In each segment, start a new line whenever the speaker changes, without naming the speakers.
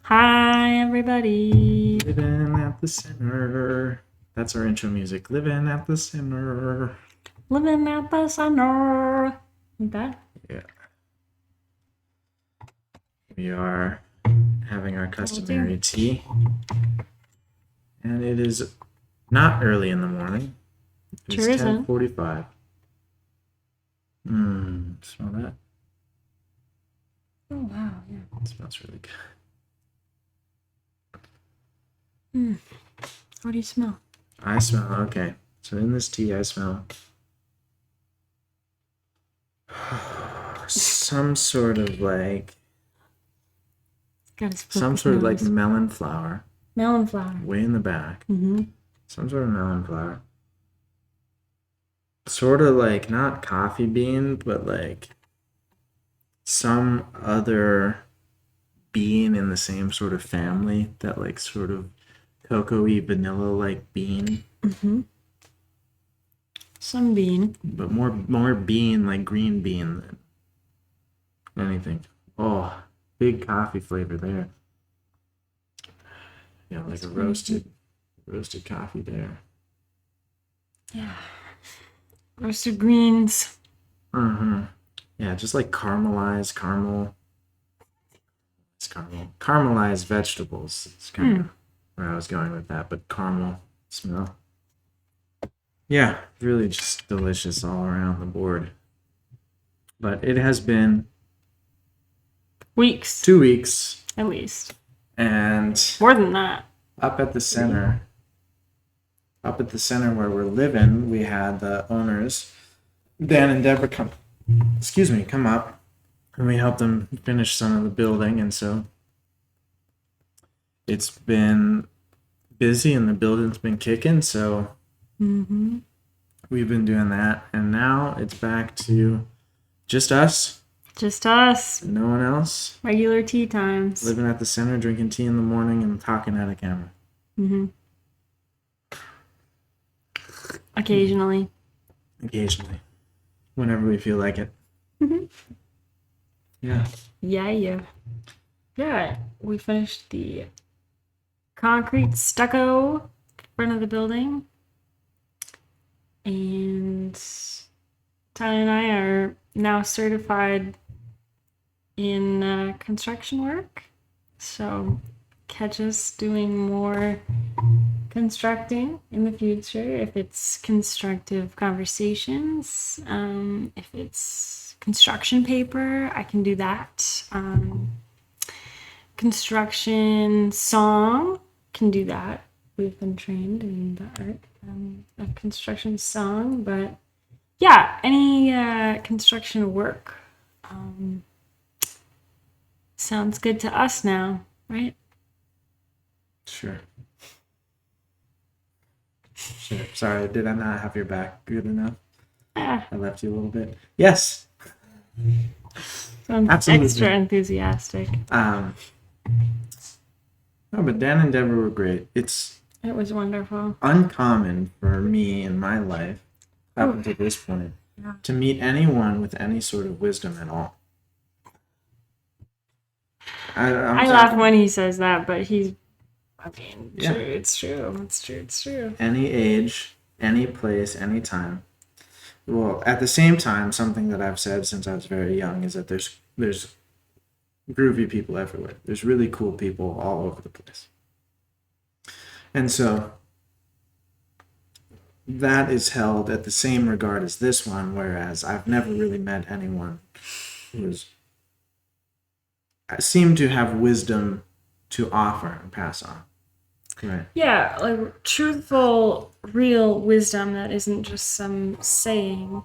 Hi, everybody.
Living at the center. That's our intro music. Living at the center.
Living at the center. Like that?
Yeah. We are having our customary tea. And it is not early in the morning. It's
Sure isn't.
10:45. Smell that?
Oh, wow. Yeah.
It smells really good.
What do you smell?
I smell, okay. So in this tea, I smell some sort of like, melon flower.
Melon flower.
Way in the back.
Mm-hmm.
Some sort of melon flower. Sort of like not coffee bean, but like some other bean in the same sort of family, that like sort of cocoa-y vanilla like bean.
Mm-hmm. Some bean.
But more bean, like green bean than anything. Oh, big coffee flavor there. Yeah, like a roasted coffee there.
Yeah. Roasted greens.
Mm-hmm. Yeah, just like caramelized vegetables. It's kind of where I was going with that, but caramel smell. Yeah, really just delicious all around the board. But it has been
Weeks.
2 weeks,
At least.
and
More than that.
up at the center where we're living, we had the owners, Dan and Deborah, come up, and we helped them finish some of the building, and so it's been busy and the building's been kicking, so we've been doing that, and now it's back to just us.
Just us.
No one else.
Regular tea times.
Living at the center, drinking tea in the morning, and talking at a camera.
Mm-hmm. Occasionally.
Whenever we feel like it.
Mm-hmm.
Yeah.
Yeah, we finished the concrete stucco front of the building. And Tyler and I are now certified in construction work. So catch us doing more constructing in the future, if it's constructive conversations, if it's construction paper, I can do that. Construction song, can do that. We've been trained in the art of construction song, but yeah, any construction work sounds good to us now, right?
Sure. Sorry, did I not have your back good enough? I left you a little bit. Yes.
I'm
Absolutely.
Extra enthusiastic.
No, but Dan and Deborah were great.
It was wonderful.
Uncommon for me in my life, up until this point, to meet anyone with any sort of wisdom at all.
I laugh when he says that, but it's true.
Any age, any place, any time. Well, at the same time, something that I've said since I was very young is that there's groovy people everywhere. There's really cool people all over the place. And so that is held at the same regard as this one, whereas I've never really met anyone who seemed to have wisdom to offer and pass on. Right.
Yeah, like truthful, real wisdom that isn't just some saying.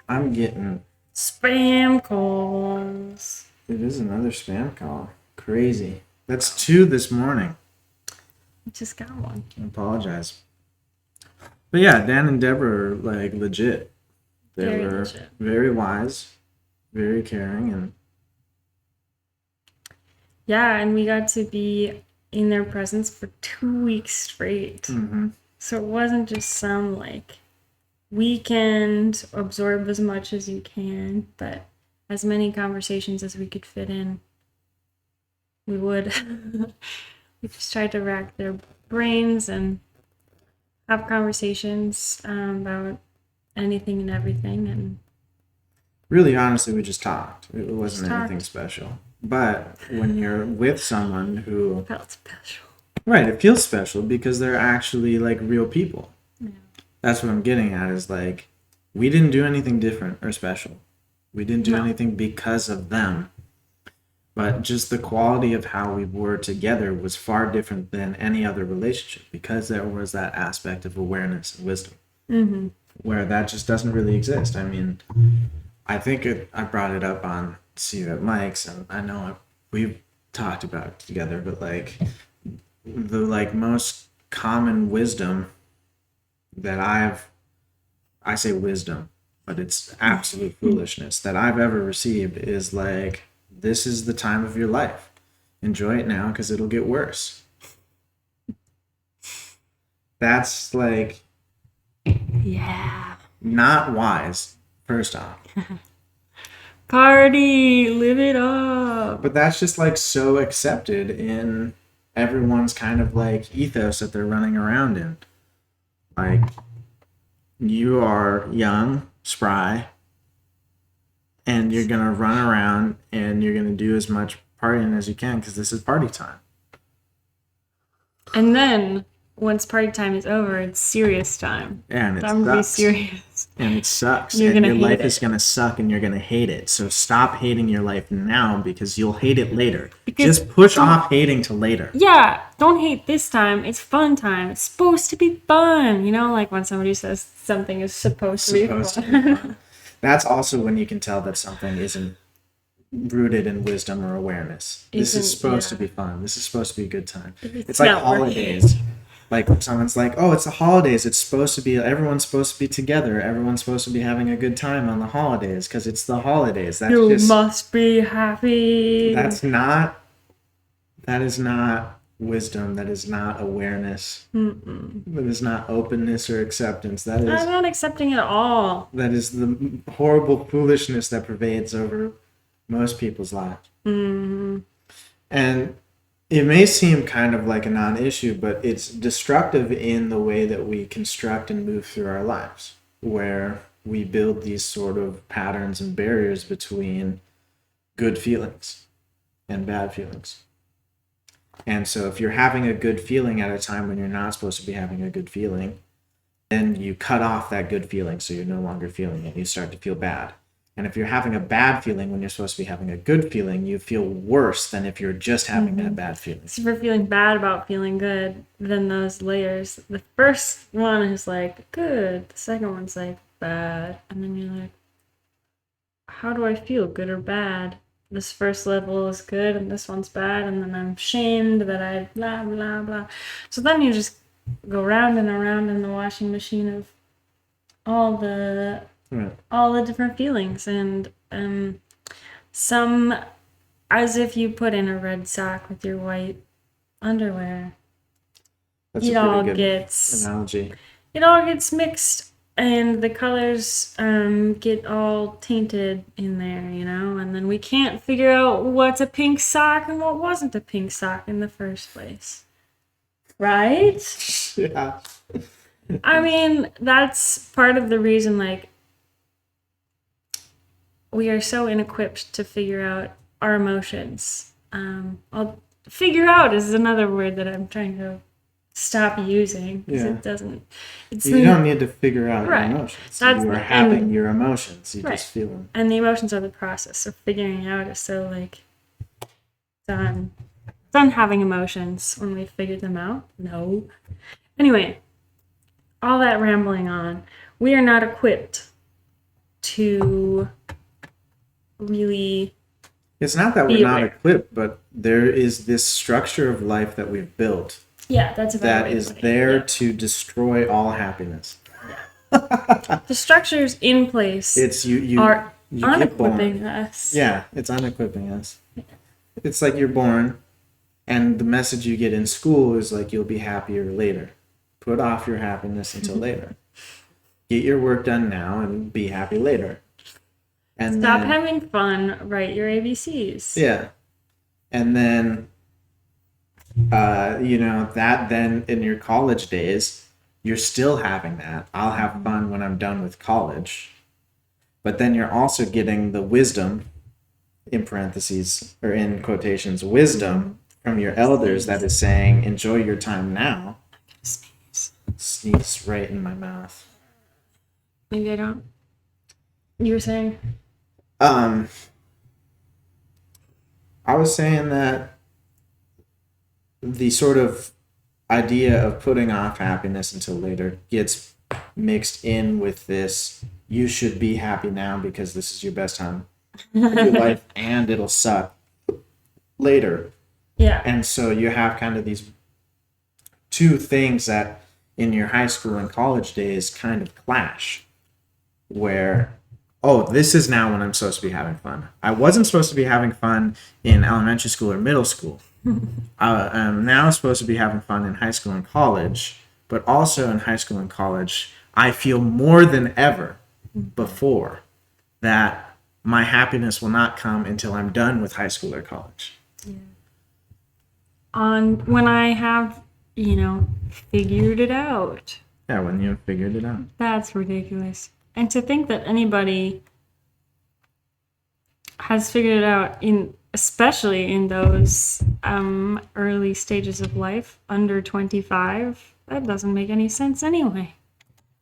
I'm getting
spam calls.
It is another spam call. Crazy. That's 2 this morning.
I just got one.
I apologize. But yeah, Dan and Deborah are like legit. They were very wise, very caring, and
yeah, and we got to be in their presence for 2 weeks straight.
Mm-hmm.
So it wasn't just some like weekend, absorb as much as you can, but as many conversations as we could fit in. we would. We just tried to rack their brains and have conversations about anything and everything, and
Really, honestly, we just talked. It wasn't
Just
anything
talked.
special. But when you're with someone who,
felt special.
right, it feels special because they're actually like real people.
Yeah.
That's what I'm getting at is like, we didn't do anything different or special. We didn't do
No.
anything because of them. But just the quality of how we were together was far different than any other relationship because there was that aspect of awareness and wisdom
Mm-hmm.
where that just doesn't really exist. I mean, I think I brought it up on See You at Mike's, and I know we've talked about it together, but like the like most common wisdom that I say wisdom, but it's absolute foolishness that I've ever received is like, this is the time of your life. Enjoy it now because it'll get worse. That's like
Yeah.
not wise, first off.
Party, live it up.
But that's just like so accepted in everyone's kind of like ethos that they're running around in. Like, you are young, spry, and you're gonna run around and you're gonna do as much partying as you can because this is party time.
And then once party time is over, it's serious time.
And it
Time to be
sucks.
serious.
And it sucks.
You're
And
gonna
your
hate
life is
it.
gonna suck and you're gonna hate it. So stop hating your life now because you'll hate it later.
Because
Just push
don't-
off hating to later.
Yeah, don't hate this time. It's fun time. It's supposed to be fun. You know, like when somebody says something is supposed to be
Supposed to be
fun.
fun. That's also when you can tell that something isn't rooted in wisdom or awareness. This is
Isn't-
supposed to
yeah.
be fun. This is supposed to be a good time.
It's
It's like
not working.
holidays. Like someone's like, "Oh, it's the holidays. It's supposed to be. Everyone's supposed to be together. Everyone's supposed to be having a good time on the holidays because it's the holidays." That's
You
just
must be happy.
that's not. That is not wisdom. That is not awareness.
Mm-mm.
That is not openness or acceptance. That
I'm
is
not accepting it at all.
the horrible foolishness that pervades over most people's lives.
Mm-hmm.
And it may seem kind of like a non-issue, but it's destructive in the way that we construct and move through our lives, where we build these sort of patterns and barriers between good feelings and bad feelings. And so if you're having a good feeling at a time when you're not supposed to be having a good feeling, then you cut off that good feeling so you're no longer feeling it. You start to feel bad. And if you're having a bad feeling when you're supposed to be having a good feeling, you feel worse than if you're just having that bad feeling.
So if we're feeling bad about feeling good, then those layers. The first one is like good. The second one's like bad. And then you're like, how do I feel, good or bad? This first level is good and this one's bad, and then I'm shamed that I blah blah blah. So then you just go round and around in the washing machine of all the
Right.
different feelings, and some as if you put in a red sock with your white underwear.
That's
It
a
all
pretty good
gets
analogy.
mixed, and the colors get all tainted in there, you know, and then we can't figure out what's a pink sock and what wasn't a pink sock in the first place. Right?
Yeah.
I mean, that's part of the reason, like, we are so inequipped to figure out our emotions. Figure out is another word that I'm trying to stop using because
Yeah.
it doesn't. It's
You don't need to figure out
Right.
your emotions.
That's
You are
the-
having
and-
your emotions. You
Right.
just feel them.
and the emotions are the process. So figuring out is so like done. Done having emotions when we figured them out. No. Anyway, all that rambling on. We are not equipped to really.
It's not that we're
Be
not
aware.
equipped, but there is this structure of life that we've built
Yeah, that's a better
that
way to
is
put it.
there
Yeah.
to destroy all happiness.
The structures in place
It's you
are
you get born.
unequipping us.
Yeah, it's unequipping us. It's like you're born, and the message you get in school is like you'll be happier later. Put off your happiness until later. Get your work done now and be happy later. And
Stop
then,
having fun. Write your ABCs.
yeah, and then That then in your college days, you're still having that. I'll have fun when I'm done with college. But then you're also getting the wisdom, in parentheses or in quotations, wisdom from your elders that is saying, enjoy your time now. Sneeze right in my mouth.
Maybe I don't. You were saying?
I was saying that the sort of idea of putting off happiness until later gets mixed in with this, you should be happy now because this is your best time of your life and it'll suck later.
Yeah.
And so you have kind of these two things that in your high school and college days kind of clash, where, oh, this is now when I'm supposed to be having fun. I wasn't supposed to be having fun in elementary school or middle school. I'm now supposed to be having fun in high school and college, but also in high school and college, I feel more than ever before that my happiness will not come until I'm done with high school or college.
Yeah. When I have, figured it out.
Yeah, when you figured it out.
That's ridiculous. And to think that anybody has figured it out especially in those early stages of life, under 25, that doesn't make any sense anyway.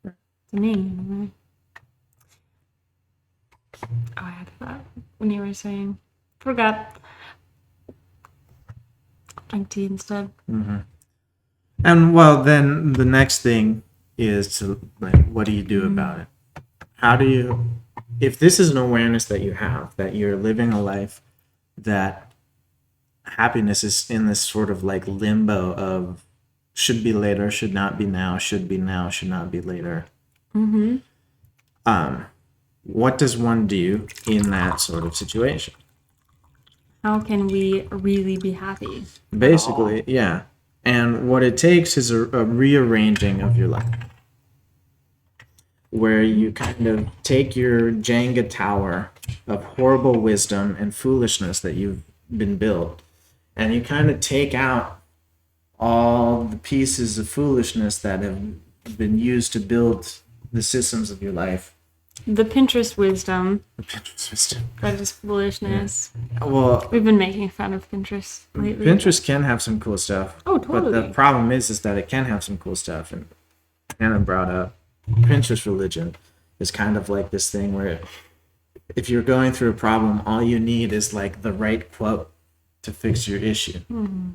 To me, anyway. Oh, I had that when you were saying. Forgot. Drink tea instead.
Mm-hmm. And well, then the next thing is to, like, what do you do about it? How do you, if this is an awareness that you have, that you're living a life that happiness is in this sort of like limbo of should be later, should not be now, should be now, should not be later.
Mm-hmm.
What does one do in that sort of situation?
How can we really be happy?
Basically, yeah. And what it takes is a rearranging of your life, where you kind of take your Jenga tower of horrible wisdom and foolishness that you've been built, and you kind of take out all the pieces of foolishness that have been used to build the systems of your life.
The Pinterest wisdom.
The Pinterest wisdom.
That is foolishness.
Yeah. Well,
we've been making fun of Pinterest lately.
Pinterest can have some cool stuff.
Oh, totally.
But the problem is that it can have some cool stuff. And Anna brought up Pinterest religion is kind of like this thing where if you're going through a problem, all you need is like the right quote to fix your issue.
Mm-hmm.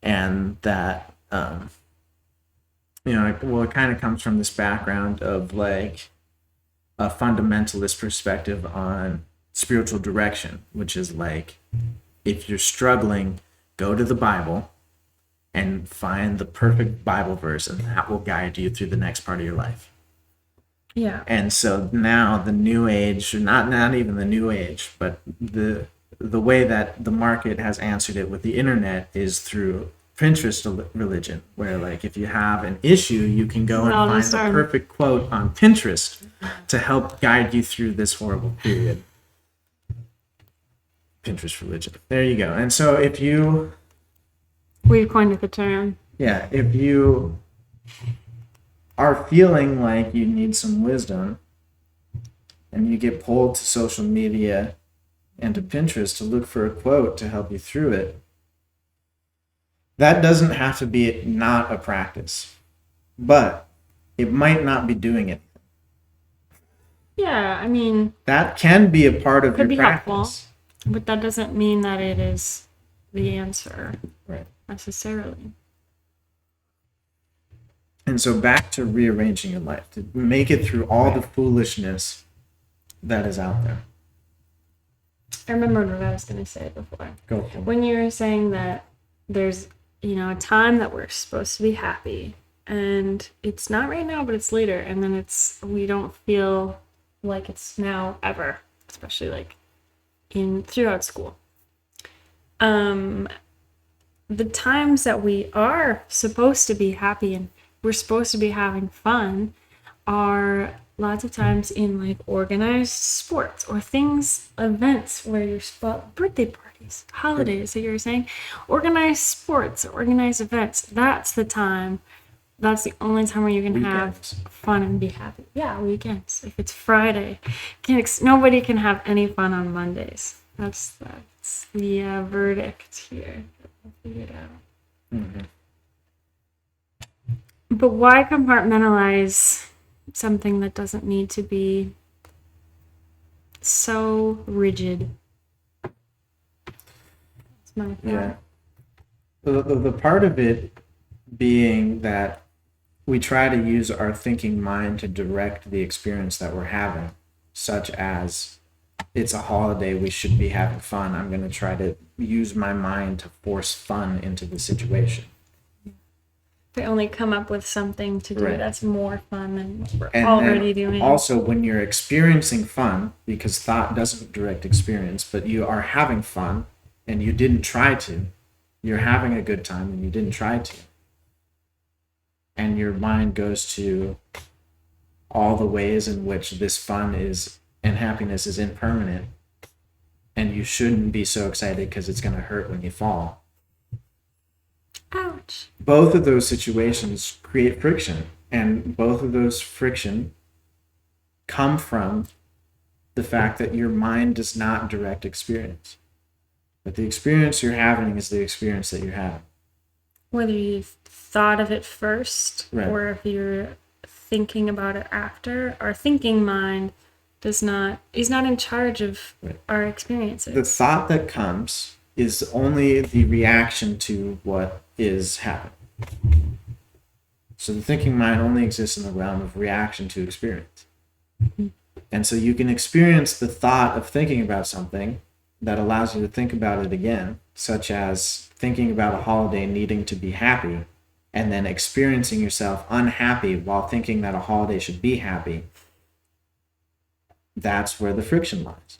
And that, it kind of comes from this background of like a fundamentalist perspective on spiritual direction, which is like, if you're struggling, go to the Bible and find the perfect Bible verse, and that will guide you through the next part of your life.
Yeah.
And so now the new age, not even the new age, but the way that the market has answered it with the internet is through Pinterest religion, where like if you have an issue, you can go and find the perfect quote on Pinterest to help guide you through this horrible period. Pinterest religion. There you go. And so if you...
We've coined the term.
Yeah, if you are feeling like you need some wisdom and you get pulled to social media and to Pinterest to look for a quote to help you through it, that doesn't have to be not a practice, but it might not be doing it.
Yeah, I mean...
That can be a part of your practice.
Helpful, but that doesn't mean that it is the answer.
Right.
Necessarily.
And so back to rearranging your life, to make it through all the foolishness that is out there.
I remembered what I was going to say before.
Go for it.
When you were saying that there's, a time that we're supposed to be happy, and it's not right now, but it's later, and then we don't feel like it's now ever, especially like throughout school. The times that we are supposed to be happy and we're supposed to be having fun are lots of times in like organized sports or things, events where you're birthday parties, holidays that you're saying, organized sports, organized events. That's the time. That's the only time where you can
Weekends.
have fun and be happy. Yeah, weekends. If it's Friday, nobody can have any fun on Mondays. That's the verdict here. We'll figure it out.
Mm-hmm.
But why compartmentalize something that doesn't need to be so rigid? That's my thought.
Yeah. The part of it being that we try to use our thinking mind to direct the experience that we're having, such as it's a holiday, we should be having fun. I'm going to try to use my mind to force fun into the situation.
They only come up with something to do
Right.
that's more fun than what we're
And
already doing.
Also, when you're experiencing fun, because thought doesn't direct experience, but you are having fun and you didn't try to, you're having a good time and you didn't try to. And your mind goes to all the ways in which this fun is and happiness is impermanent. And you shouldn't be so excited because it's going to hurt when you fall.
Ouch.
Both of those situations create friction, and both of those friction come from the fact that your mind does not direct experience. But the experience you're having is the experience that you're having.
Whether you've thought of it first
Right.
or if you're thinking about it after, our thinking mind is not in charge of
Right.
our experiences.
The thought that comes is only the reaction to what is happening. So the thinking mind only exists in the realm of reaction to experience. And so you can experience the thought of thinking about something that allows you to think about it again, such as thinking about a holiday needing to be happy, and then experiencing yourself unhappy while thinking that a holiday should be happy. That's where the friction lies.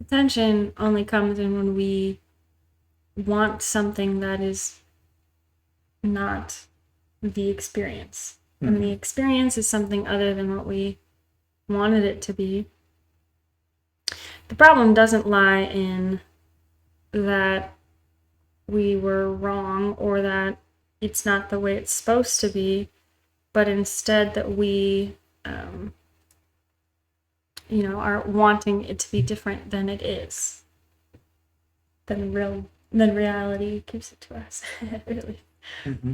Tension only comes in when we want something that is not the experience. And the experience is something other than what we wanted it to be. The problem doesn't lie in that we were wrong or that it's not the way it's supposed to be, but instead that we are wanting it to be different than it is, than reality gives it to us. Really.
Mm-hmm.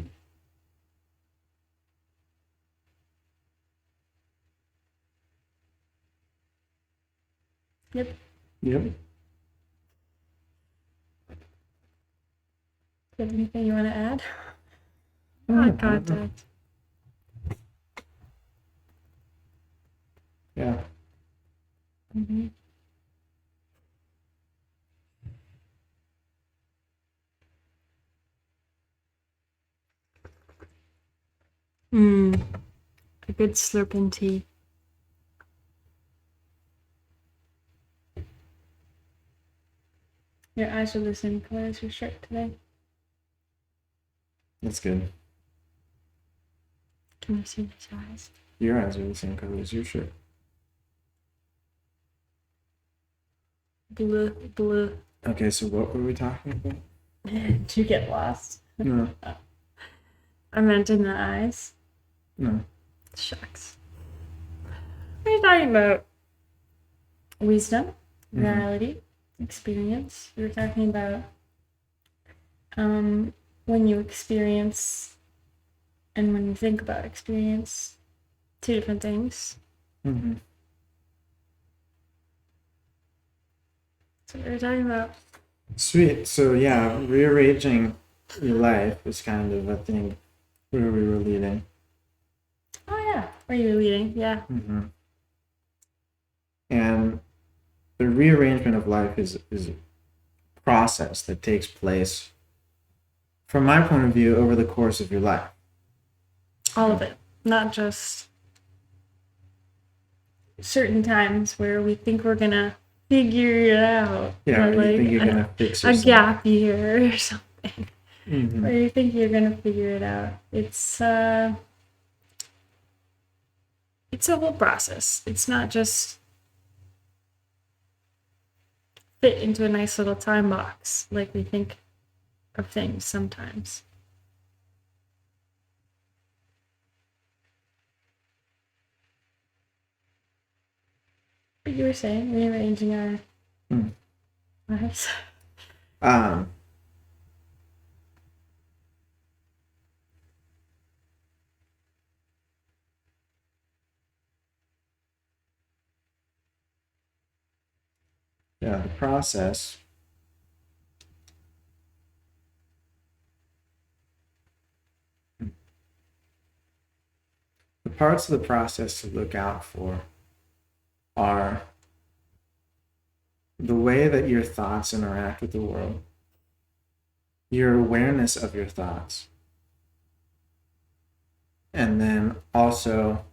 Yep.
Yep.
Do you have anything you want to add? Eye contact.
Yeah.
Mm-hmm. A good slurping tea. Your eyes are the same color as your shirt today.
That's good.
Can you see these eyes?
Your eyes are the same color as your shirt.
Blue.
Okay, so what were we talking about?
Did you get lost?
No.
I meant in the eyes.
No.
Shucks. What are you talking about? Wisdom,
Mhm.
reality, experience. You were talking about when you experience and when you think about experience, two different things.
Mm-hmm.
That's what we were talking about.
Sweet. So yeah, rearranging your life is kind of, I think, where we were leading.
Oh yeah, where you were leading, yeah.
Mm-hmm. And the rearrangement of life is a process that takes place, from my point of view, over the course of your life.
All of it, not just certain times where we think we're gonna figure it out.
Yeah,
or
or you think you're
a-
gonna fix
a
yourself.
gap year or something.
Mhm.
Or you think you're gonna figure it out. It's it's a whole process. It's not just fit into a nice little time box like we think of things sometimes. What you were saying, rearranging our lives.
Um, yeah, the process. The parts of the process to look out for are the way that your thoughts interact with the world, your awareness of your thoughts, and then also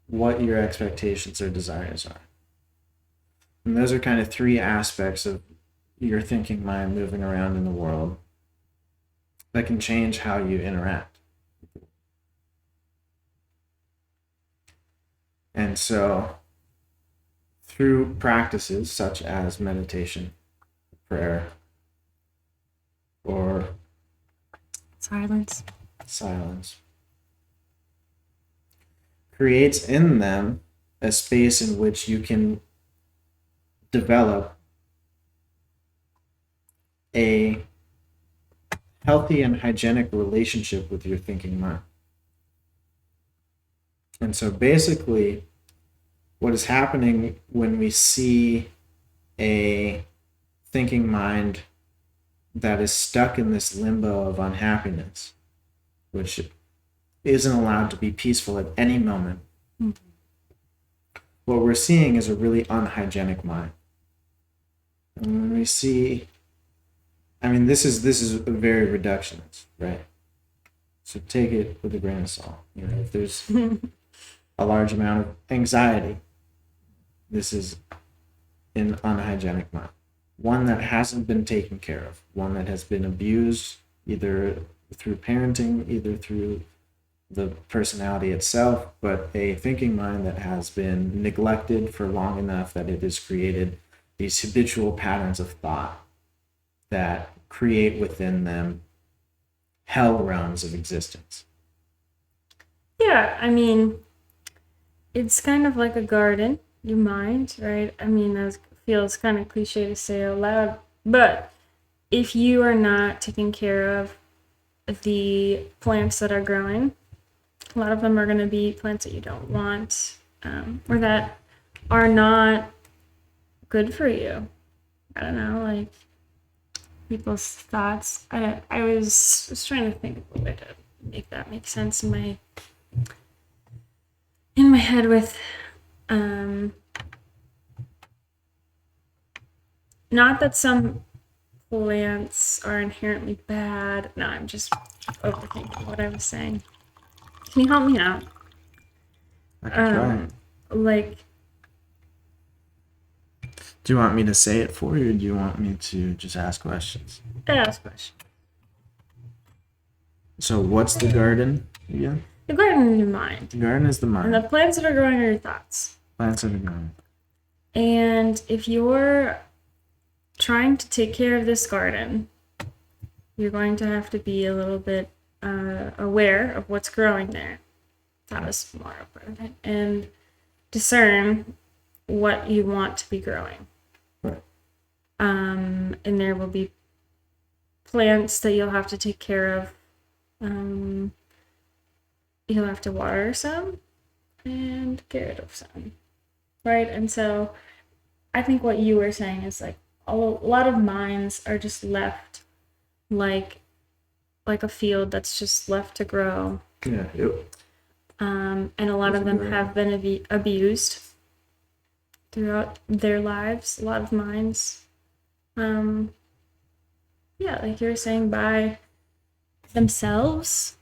what your expectations or desires are. And those are kind of three aspects of your thinking mind moving around in the world that can change how you interact. And so, through practices such as meditation, prayer, or
Silence.
silence, creates in them a space in which you can develop a healthy and hygienic relationship with your thinking mind. And so basically, what is happening when we see a thinking mind that is stuck in this limbo of unhappiness, which isn't allowed to be peaceful at any moment, what we're seeing is a really unhygienic mind. And when we see, this is very reductionist, right? So take it with a grain of salt. If there's a large amount of anxiety, this is an unhygienic mind. One that hasn't been taken care of, one that has been abused either through parenting, either through the personality itself, but a thinking mind that has been neglected for long enough that it has created these habitual patterns of thought that create within them hell realms of existence.
Yeah, it's kind of like a garden, your mind, right? That feels kind of cliche to say out loud, but if you are not taking care of the plants that are growing, a lot of them are going to be plants that you don't want, or that are not good for you. I don't know, like people's thoughts. I was trying to think of a way to make that make sense in my head with not that some plants are inherently bad. No, I'm just overthinking what I was saying. Can you help me out?
I can try.
Like,
do you want me to say it for you, or do you want me to just ask questions?
ask a question.
So what's the garden again?
The garden in your mind.
The garden is the mind.
And the plants that are growing are your thoughts.
Plants are the garden.
And if you're trying to take care of this garden, you're going to have to be a little bit aware of what's growing there. That was more appropriate. And discern what you want to be growing.
Right.
And there will be plants that you'll have to take care of. You'll have to water some and get rid of some. Right? And so I think what you were saying is like a lot of minds are just left like a field that's just left to grow.
Yeah.
And a lot of them have been abused throughout their lives. A lot of minds. Yeah, like you were saying, by themselves,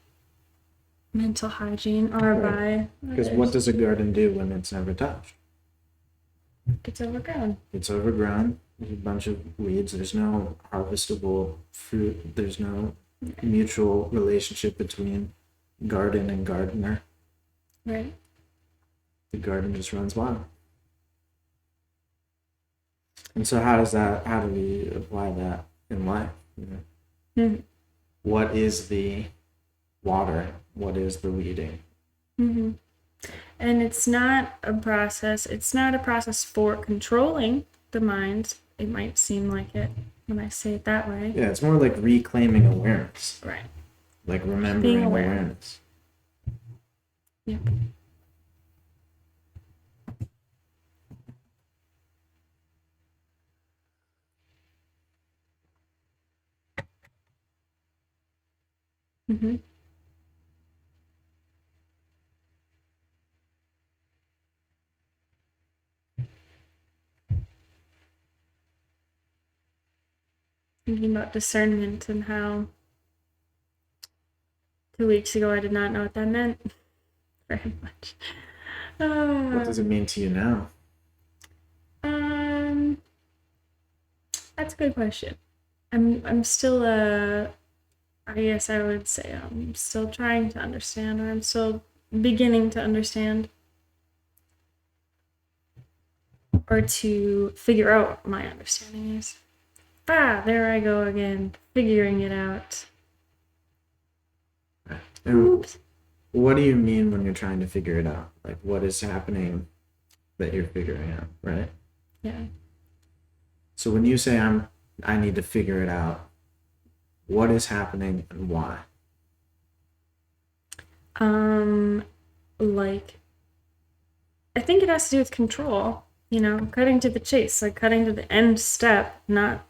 mental hygiene, or by
because what does a garden do when it's never touched?
It's overgrown.
It's overgrown. There's a bunch of weeds. There's no harvestable fruit. There's no mutual relationship between garden and gardener.
Right.
the garden just runs wild. And so how do we apply that in life? You know?
Mm-hmm.
What is the water? What is the leading?
Mm-hmm. And it's not a process for controlling the mind. It might seem like it when I say it that way.
Yeah, it's more like reclaiming awareness.
Right.
Like remembering
Being aware.
awareness.
Yep. Mm-hmm. Thinking about discernment and how 2 weeks ago I did not know what that meant very much.
What does it mean to you now?
That's a good question. I'm still I guess I would say I'm still trying to understand, or I'm still beginning to understand, or to figure out what my understanding is. There I go again, figuring it out. Oops.
What do you mean when you're trying to figure it out? Like, what is happening that you're figuring out, right?
Yeah.
So when you say I need to figure it out, what is happening and why?
Like, I think it has to do with control, cutting to the chase, like cutting to the end step, not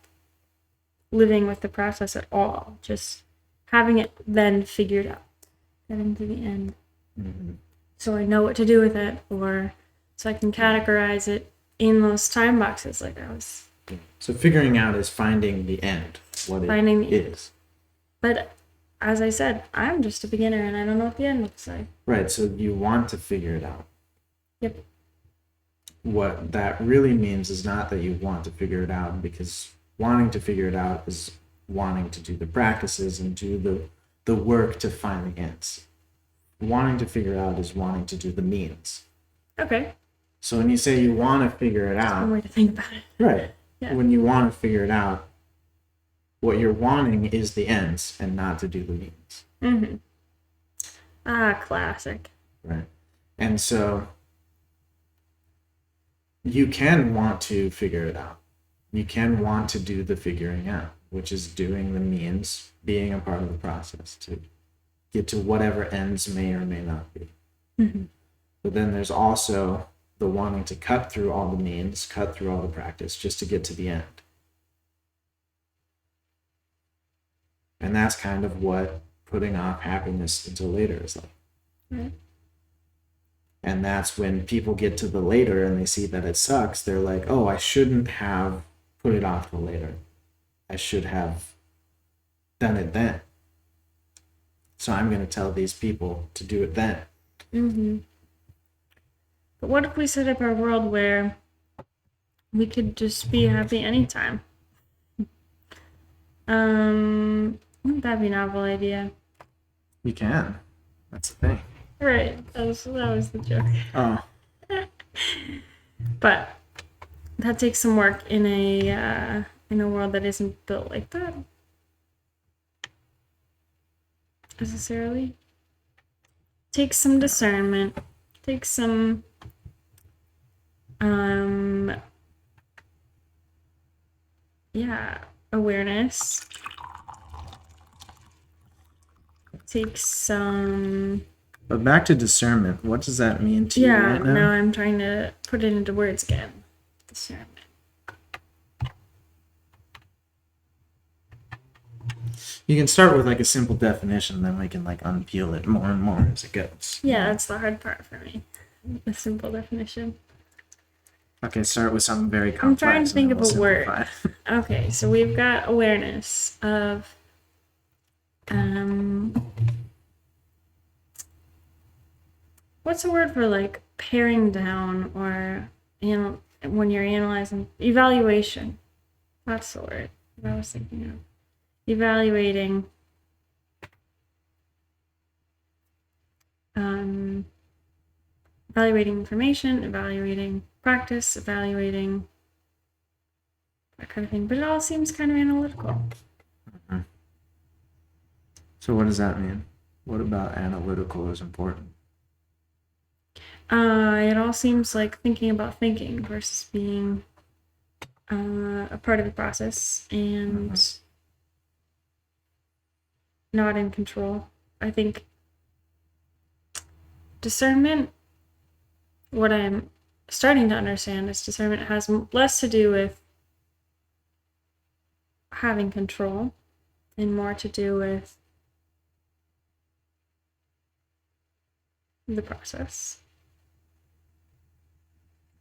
living with the process at all, just having it then figured out, getting to the end.
Mm-hmm.
So I know what to do with it, or so I can categorize it in those time boxes like I was.
So figuring out is finding the end, what it is.
But as I said, I'm just a beginner and I don't know what the end looks like.
Right, so you want to figure it out.
Yep.
What that really means is not that you want to figure it out, because wanting to figure it out is wanting to do the practices and do the work to find the ends. Wanting to figure out is wanting to do the means.
Okay.
So when you say you want to figure it out,
one way to think about it.
Right.
Yeah.
When you want to figure it out, what you're wanting is the ends and not to do the means.
Mm-hmm. Classic.
Right. And so you can want to figure it out. You can want to do the figuring out, which is doing the means, being a part of the process to get to whatever ends may or may not be.
Mm-hmm.
But then there's also the wanting to cut through all the means, cut through all the practice just to get to the end. And that's kind of what putting off happiness until later is like.
Right.
And that's when people get to the later and they see that it sucks, they're like, oh, I shouldn't have put it off till later. I should have done it then. So I'm going to tell these people to do it then.
Mm-hmm. But what if we set up our world where we could just be happy anytime? Wouldn't that be a novel idea?
You can. That's the thing.
Right. That was the joke.
Oh.
But that takes some work in a world that isn't built like that. Necessarily. Takes some discernment. Takes some awareness. Takes some.
But back to discernment. What does that mean to you right now?
Now I'm trying to put it into words again. Discernment.
You can start with like a simple definition, then we can like unpeel it more and more as it goes.
Yeah, that's the hard part for me. The simple definition.
Okay, start with something very complex.
I'm trying to think
and
of
then
a
we'll
word.
simplify.
Okay, so we've got awareness of what's a word for like paring down, or when you're analyzing, evaluation. That's the word that I was thinking of. Evaluating evaluating information, evaluating practice, evaluating that kind of thing. But it all seems kind of analytical.
So what does that mean? What about analytical is important?
It all seems like thinking about thinking versus being a part of the process and not in control. I think discernment, what I'm starting to understand is discernment has less to do with having control and more to do with the process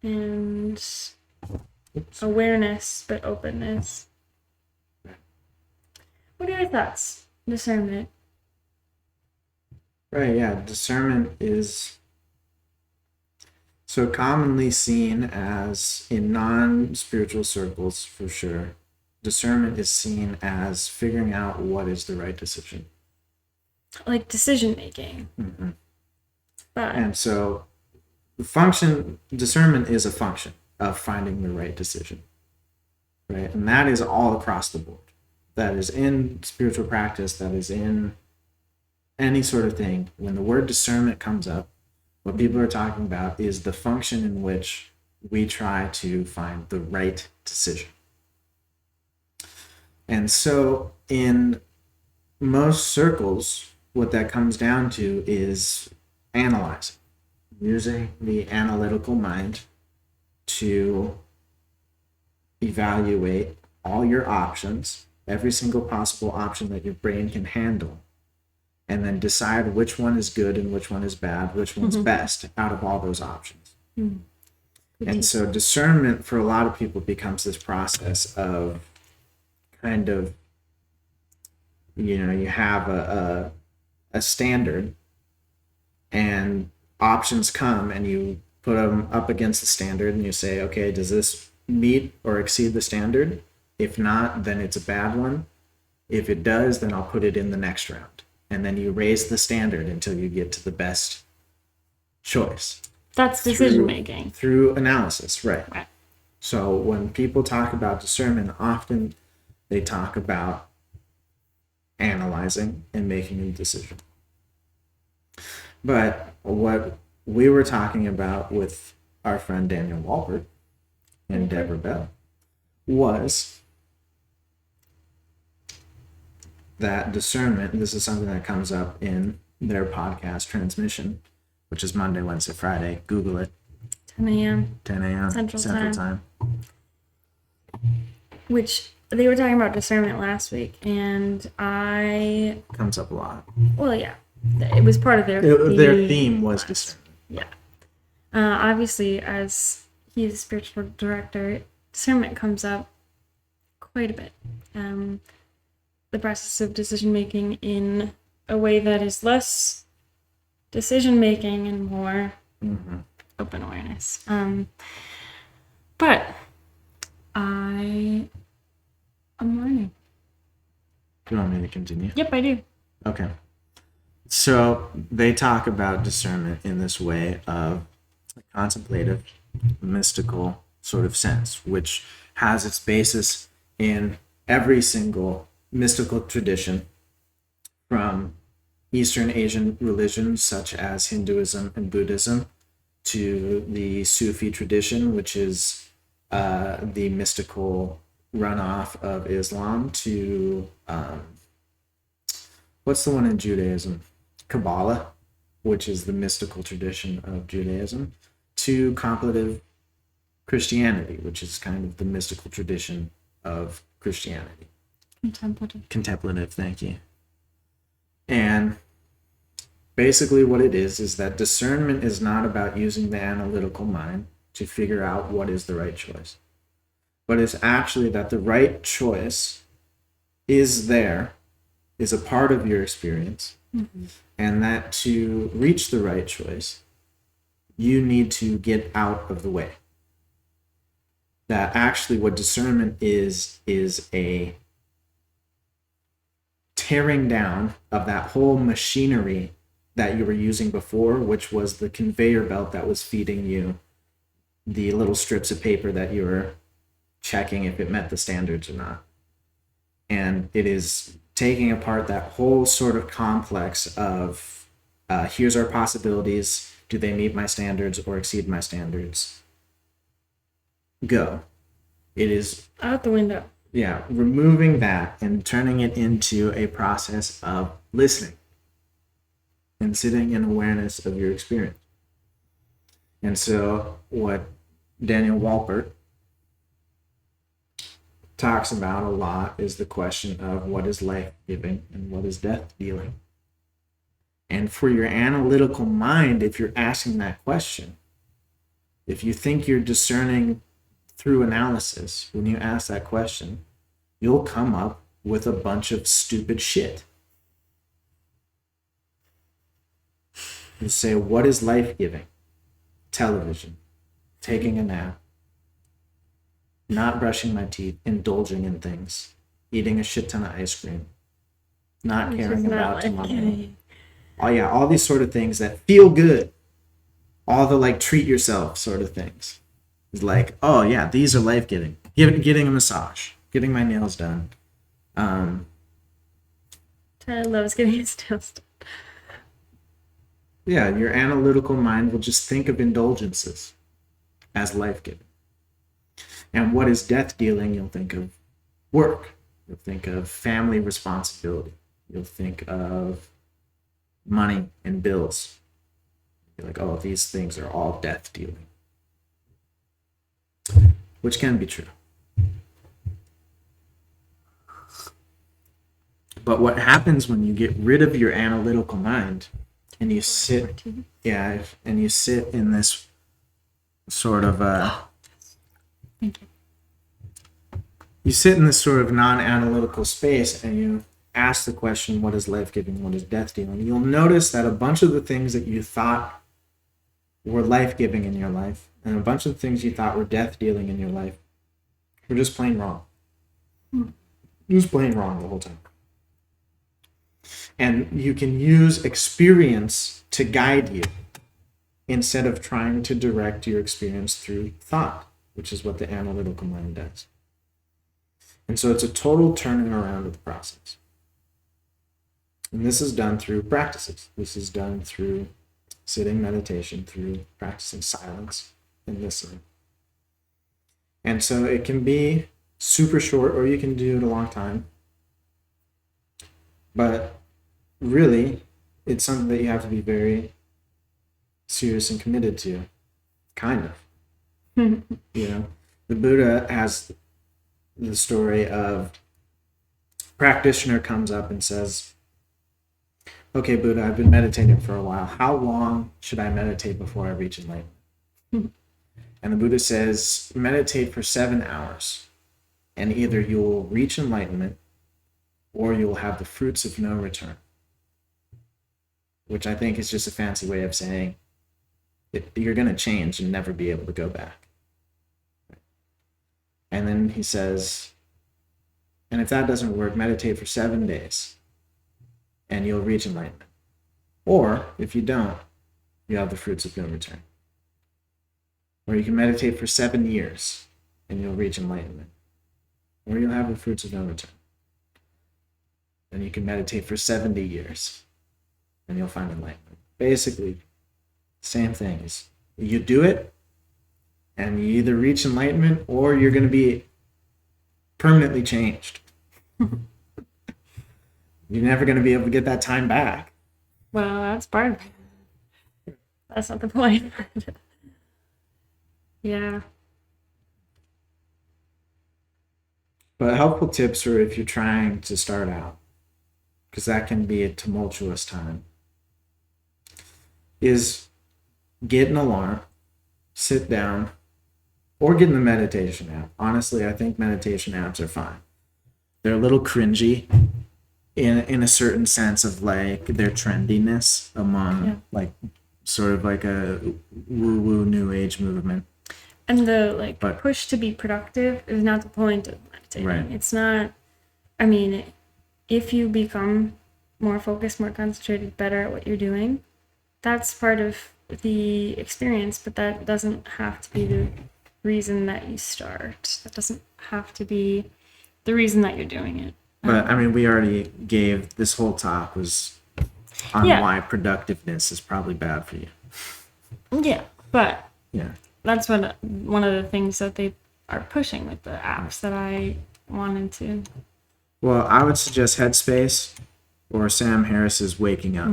and awareness, but openness. What are your thoughts? Discernment.
Right, yeah. Discernment is so commonly seen as, in non-spiritual circles for sure, discernment is seen as figuring out what is the right decision.
Like decision making.
Mm-hmm.
But
And so discernment is a function of finding the right decision, right? And that is all across the board. That is in spiritual practice, that is in any sort of thing. When the word discernment comes up, what people are talking about is the function in which we try to find the right decision. And so in most circles, what that comes down to is analyzing, using the analytical mind to evaluate all your options, every single possible option that your brain can handle, and then decide which one is good and which one is bad, which one's best out of all those options. And so discernment for a lot of people becomes this process of kind of, you have a standard and options come and you put them up against the standard and you say, okay, does this meet or exceed the standard? If not, then it's a bad one. If it does, then I'll put it in the next round. And then you raise the standard until you get to the best choice.
That's decision making.
Through analysis, right.
Right.
So when people talk about discernment, often they talk about analyzing and making a decision. But what we were talking about with our friend Daniel Walbert and Deborah Bell was that discernment, and this is something that comes up in their podcast Transmission, which is Monday, Wednesday, Friday. Google it.
10 a.m.
10 a.m.
Central
Time.
Which they were talking about discernment last week, and I...
Comes up a lot.
Well, yeah. It was part of their theme.
Their theme was discernment.
Yeah. Obviously, as he's a spiritual director, discernment comes up quite a bit. The process of decision making in a way that is less decision making and more open awareness. But I'm learning.
Do you want me to continue?
Yep, I do.
Okay. So they talk about discernment in this way of a contemplative, mystical sort of sense, which has its basis in every single mystical tradition from Eastern Asian religions such as Hinduism and Buddhism to the Sufi tradition, which is the mystical runoff of Islam, to what's the one in Judaism? Kabbalah, which is the mystical tradition of Judaism, to contemplative Christianity, which is kind of the mystical tradition of Christianity. Contemplative, thank you. And basically what it is that discernment is not about using the analytical mind to figure out what is the right choice, but it's actually that the right choice is there, is a part of your experience, and that to reach the right choice, you need to get out of the way. That actually what discernment is a tearing down of that whole machinery that you were using before, which was the conveyor belt that was feeding you the little strips of paper that you were checking if it met the standards or not. And it is taking apart that whole sort of complex of here's our possibilities. Do they meet my standards or exceed my standards? Go. It is
Out the window.
yeah, removing that and turning it into a process of listening and sitting in awareness of your experience. And so, what Daniel Walpert talks about a lot is the question of what is life giving and what is death dealing. And for your analytical mind, if you're asking that question, if you think you're discerning through analysis, when you ask that question, you'll come up with a bunch of stupid shit. You say, what is life giving? Television, taking a nap, not brushing my teeth, indulging in things, eating a shit ton of ice cream, not
Which is
caring
not
about tomorrow.
life-giving.
Oh yeah, all these sort of things that feel good. All the like treat yourself sort of things. It's like, oh yeah, these are life giving. Getting a massage, getting my nails done.
Tyler loves getting his nails done.
Yeah, your analytical mind will just think of indulgences as life giving. And what is death dealing? You'll think of work. You'll think of family responsibility. You'll think of money and bills. You're like, oh, these things are all death dealing, which can be true. But what happens when you get rid of your analytical mind and you sit, and you sit in this sort of
Thank you.
you sit in this sort of non-analytical space and you ask the question, what is life-giving, what is death-dealing? You'll notice that a bunch of the things that you thought were life-giving in your life and a bunch of the things you thought were death-dealing in your life were just plain wrong. Just plain wrong the whole time. And you can use experience to guide you instead of trying to direct your experience through thought, which is what the analytical mind does. And so it's a total turning around of the process. And this is done through practices. This is done through sitting meditation, through practicing silence and listening. And so it can be super short, or you can do it a long time. But really, it's something that you have to be very serious and committed to. Kind of. You know, the Buddha has the story of practitioner comes up and says, okay, Buddha, I've been meditating for a while. How long should I meditate before I reach enlightenment? And the Buddha says, meditate for 7 hours, and either you'll reach enlightenment or you'll have the fruits of no return. Which I think is just a fancy way of saying you're going to change and never be able to go back. And then he says, and if that doesn't work, meditate for 7 days and you'll reach enlightenment. Or if you don't, you have the fruits of no return. Or you can meditate for 7 years and you'll reach enlightenment. Or you'll have the fruits of no return. And you can meditate for 70 years and you'll find enlightenment. Basically, same thing. Is you do it and you either reach enlightenment or you're going to be permanently changed. You're never going to be able to get that time back.
Well, that's part of it. That's not the point. Yeah.
But helpful tips are if you're trying to start out, because that can be a tumultuous time, is get an alarm, sit down, or get in the meditation app. Honestly, I think meditation apps are fine. They're a little cringy in a certain sense of like their trendiness among like sort of like a woo-woo new age movement.
And the push to be productive is not the point of meditating.
Right.
It's not, I mean, if you become more focused, more concentrated, better at what you're doing, that's part of the experience, but that doesn't have to be the reason that you start. That doesn't have to be the reason that you're doing it.
But I mean, we already gave this whole talk was on
Yeah.
why productiveness is probably bad for you.
Yeah, but
Yeah.
that's one of the things that they are pushing with the apps that I wanted to.
Well, I would suggest Headspace or Sam Harris's Waking Up.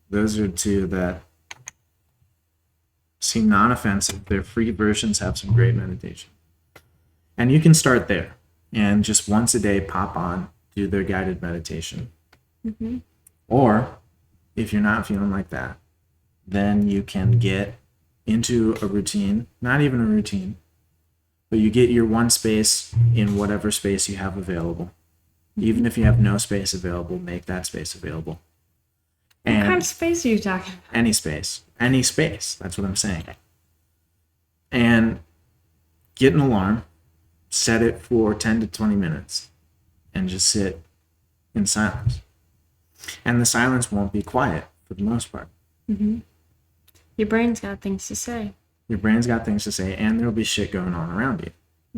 Those are two that seem non-offensive. Their free versions have some great meditation. And you can start there and just once a day pop on, do their guided meditation. Or if you're not feeling like that, then you can get into a routine, not even a routine, but you get your one space in whatever space you have available. Even if you have no space available, make that space available.
What kind
And
of space are you talking about?
any space. Any space. That's what I'm saying. And get an alarm, set it for 10 to 20 minutes, and just sit in silence. And the silence won't be quiet for the most part.
Your brain's got things to say.
Your brain's got things to say, and there'll be shit going on around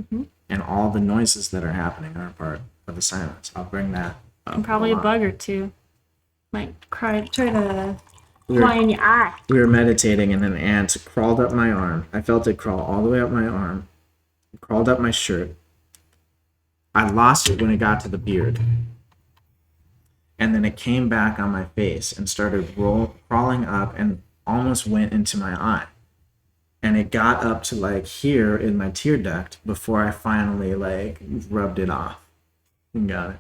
you. And all the noises that are happening are part of the silence. I'll bring that up.
And probably a
lot.
bug or two. Like try to
We
fly
were,
in your eye.
we were meditating, and an ant crawled up my arm. I felt it crawl all the way up my arm. It crawled up my shirt. I lost it when it got to the beard. And then it came back on my face and started crawling up and almost went into my eye. And it got up to like here in my tear duct before I finally like rubbed it off and got it.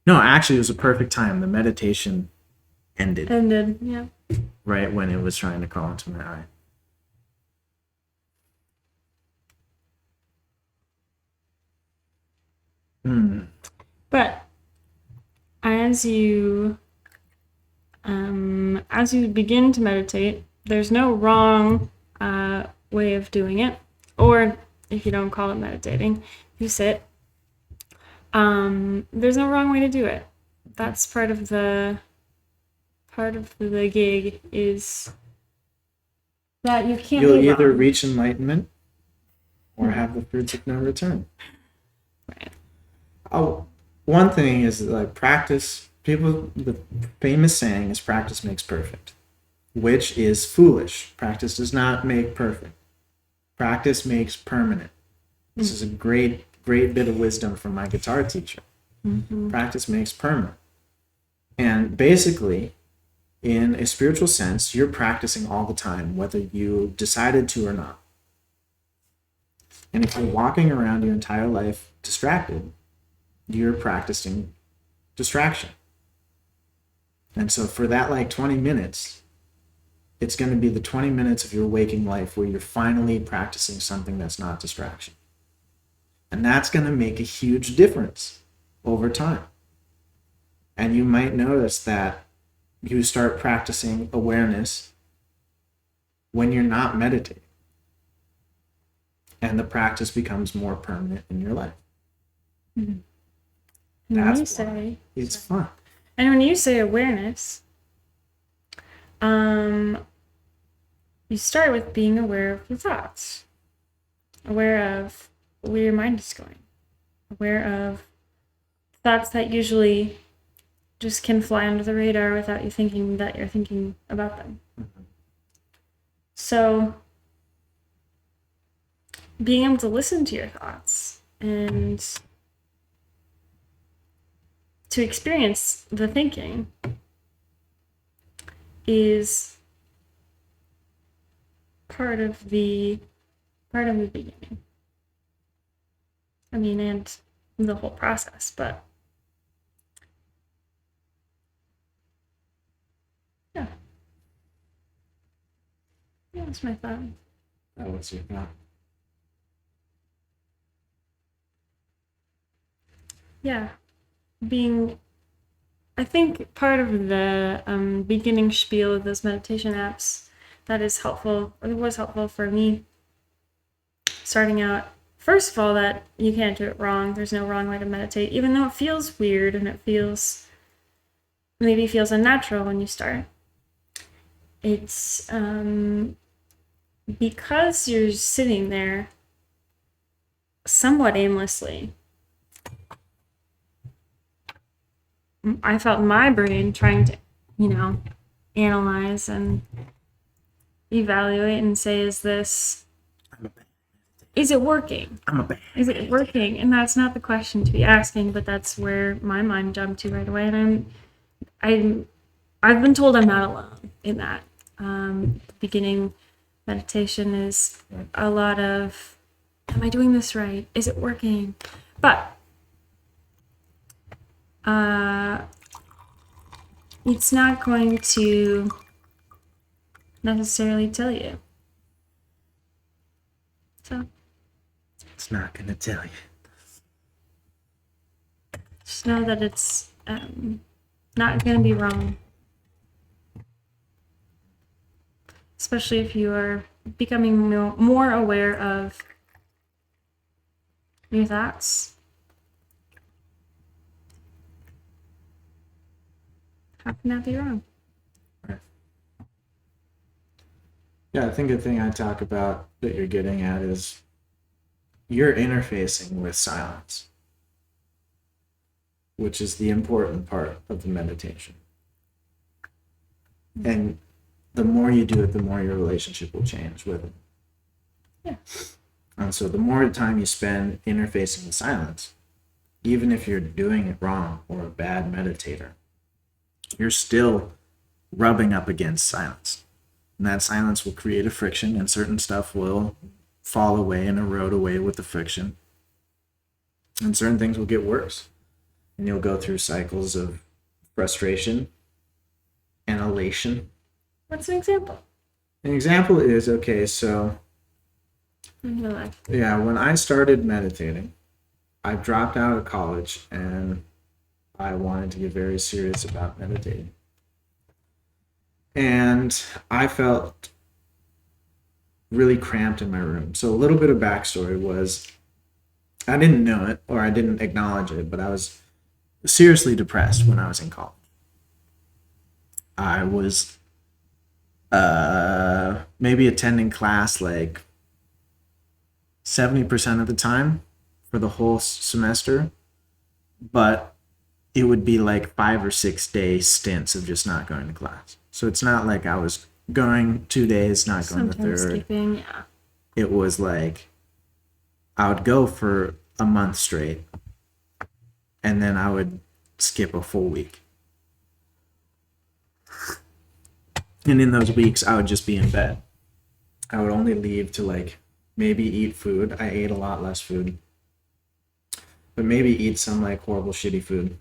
No, actually, it was a perfect time. The meditation ended
Ended, yeah.
right when it was trying to crawl into my eye.
But as you begin to meditate, there's no wrong way of doing it. Or if you don't call it meditating, you sit. There's no wrong way to do it. That's part of the gig is that you can't.
You'll
be
either
wrong.
reach enlightenment or have the fruits of no return.
Right.
Oh, one thing is like practice. The famous saying is practice makes perfect, which is foolish. Practice does not make perfect. Practice makes permanent. This is a great bit of wisdom from my guitar teacher. Practice makes permanent. And basically, in a spiritual sense, you're practicing all the time, whether you decided to or not. And if you're walking around your entire life distracted, you're practicing distraction. And so for that like 20 minutes, it's going to be the 20 minutes of your waking life where you're finally practicing something that's not distraction. And that's going to make a huge difference over time. And you might notice that you start practicing awareness when you're not meditating. And the practice becomes more permanent in your life.
And
That's
when you
why
say,
it's fun.
and when you say awareness, you start with being aware of your thoughts, aware of where your mind is going, aware of thoughts that usually just can fly under the radar without you thinking that you're thinking about them. So being able to listen to your thoughts and to experience the thinking is part of the beginning. I mean, and the whole process, but yeah. Yeah, that's my thought.
That was your thought.
Yeah. I think part of the beginning spiel of those meditation apps that is helpful, or was helpful for me starting out. First of all, that you can't do it wrong. There's no wrong way to meditate, even though it feels weird and it maybe feels unnatural when you start. it's because you're sitting there somewhat aimlessly. I felt my brain trying to, analyze and evaluate and say, is it working? Is it working? And that's not the question to be asking, but that's where my mind jumped to right away. And I've been told I'm not alone in that. Beginning meditation is a lot of, am I doing this right? Is it working? But it's not going to necessarily tell you. So
It's not going to tell you.
just know that it's not going to be wrong. Especially if you are becoming more aware of your thoughts. How can that be wrong?
Yeah, I think the thing I talk about that you're getting at is you're interfacing with silence, which is the important part of the meditation. And the more you do it, the more your relationship will change with it.
Yeah.
And so the more time you spend interfacing with silence, even if you're doing it wrong or a bad meditator, you're still rubbing up against silence. And that silence will create a friction, and certain stuff will fall away and erode away with the friction. And certain things will get worse. And you'll go through cycles of frustration and elation.
What's an example?
An example is, okay, so
In your life.
yeah, when I started meditating, I dropped out of college and I wanted to get very serious about meditating. And I felt really cramped in my room. So a little bit of backstory was I didn't know it or I didn't acknowledge it, but I was seriously depressed when I was in college. I was maybe attending class like 70% of the time for the whole semester, but it would be like 5 or 6 day stints of just not going to class. So it's not like I was going 2 days, not going the
Sometimes
third.
skipping, yeah.
It was like I would go for a month straight and then I would skip a full week. And in those weeks, I would just be in bed. I would only leave to like maybe eat food. I ate a lot less food, but maybe eat some like horrible, shitty food.